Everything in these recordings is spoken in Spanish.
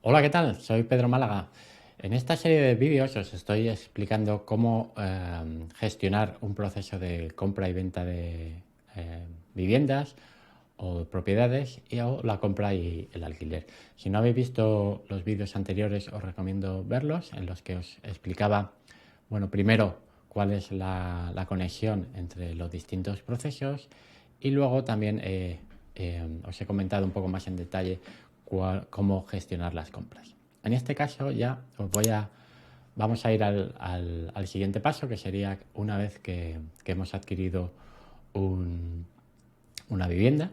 Hola, ¿qué tal? Soy Pedro Málaga. En esta serie de vídeos os estoy explicando cómo gestionar un proceso de compra y venta de viviendas o propiedades o la compra y el alquiler. Si no habéis visto los vídeos anteriores, os recomiendo verlos, en los que os explicaba, bueno, primero cuál es la conexión entre los distintos procesos y luego también os he comentado un poco más en detalle cómo gestionar las compras. En este caso ya vamos a ir al siguiente paso, que sería una vez que hemos adquirido una vivienda,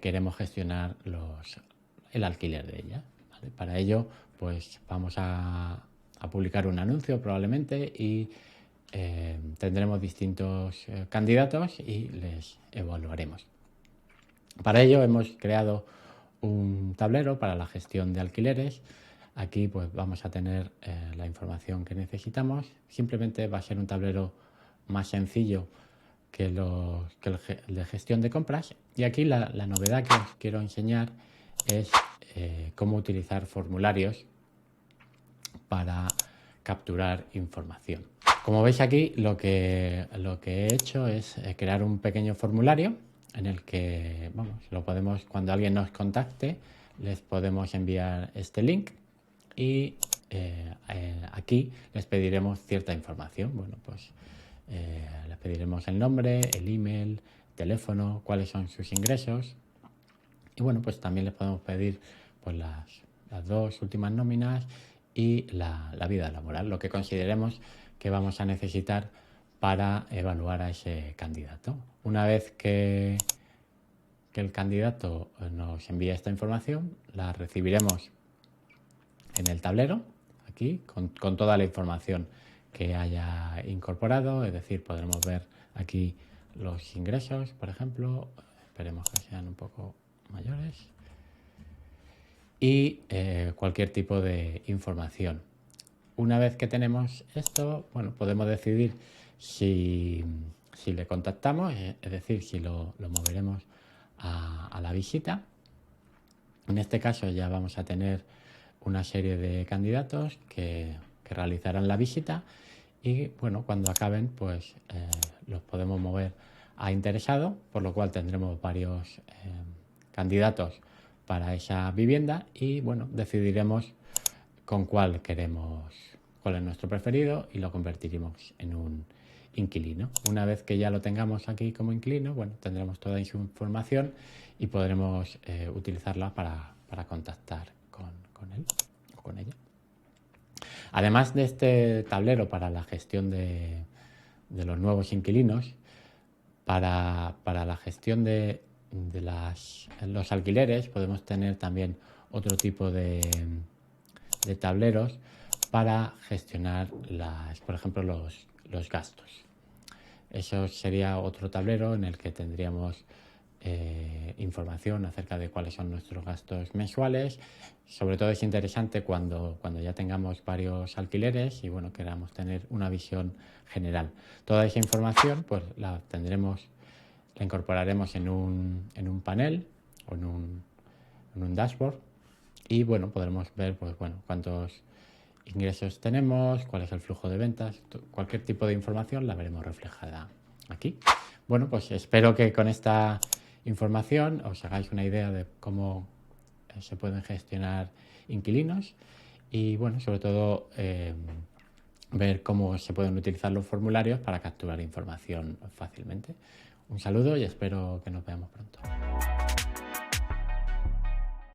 queremos gestionar el alquiler de ella, ¿vale? Para ello, pues vamos a publicar un anuncio probablemente y tendremos distintos candidatos y les evaluaremos. Para ello hemos creado un tablero para la gestión de alquileres. Aquí pues vamos a tener la información que necesitamos. Simplemente va a ser un tablero más sencillo que el de gestión de compras. Y aquí la novedad que os quiero enseñar es cómo utilizar formularios para capturar información. Como veis aquí, lo que he hecho es crear un pequeño formulario en el que, cuando alguien nos contacte, les podemos enviar este link y aquí les pediremos cierta información. Bueno, pues les pediremos el nombre, el email, teléfono, cuáles son sus ingresos. Y bueno, pues también les podemos pedir pues las dos últimas nóminas y la vida laboral, lo que consideremos que vamos a necesitar para evaluar a ese candidato. Una vez que el candidato nos envía esta información, la recibiremos en el tablero, aquí, con toda la información que haya incorporado, es decir, podremos ver aquí los ingresos, por ejemplo, esperemos que sean un poco mayores, y cualquier tipo de información. Una vez que tenemos esto, bueno, podemos decidir si le contactamos, es decir, si lo moveremos a la visita. En este caso ya vamos a tener una serie de candidatos que realizarán la visita y bueno, cuando acaben pues los podemos mover a interesado, por lo cual tendremos varios candidatos para esa vivienda y bueno, decidiremos con cuál es nuestro preferido y lo convertiremos en un inquilino. Una vez que ya lo tengamos aquí como inquilino, bueno, tendremos toda su información y podremos utilizarla para contactar con él o con ella. Además de este tablero para la gestión de los nuevos inquilinos, para la gestión de los alquileres podemos tener también otro tipo de tableros para gestionar por ejemplo, los gastos. Eso sería otro tablero en el que tendríamos información acerca de cuáles son nuestros gastos mensuales. Sobre todo es interesante cuando ya tengamos varios alquileres y bueno, queramos tener una visión general. Toda esa información pues la incorporaremos en un panel o en un dashboard y bueno, podremos ver pues bueno, cuántos ingresos tenemos, cuál es el flujo de ventas, cualquier tipo de información la veremos reflejada aquí. Bueno, pues espero que con esta información os hagáis una idea de cómo se pueden gestionar inquilinos y bueno, sobre todo ver cómo se pueden utilizar los formularios para capturar información fácilmente. Un saludo y espero que nos veamos pronto.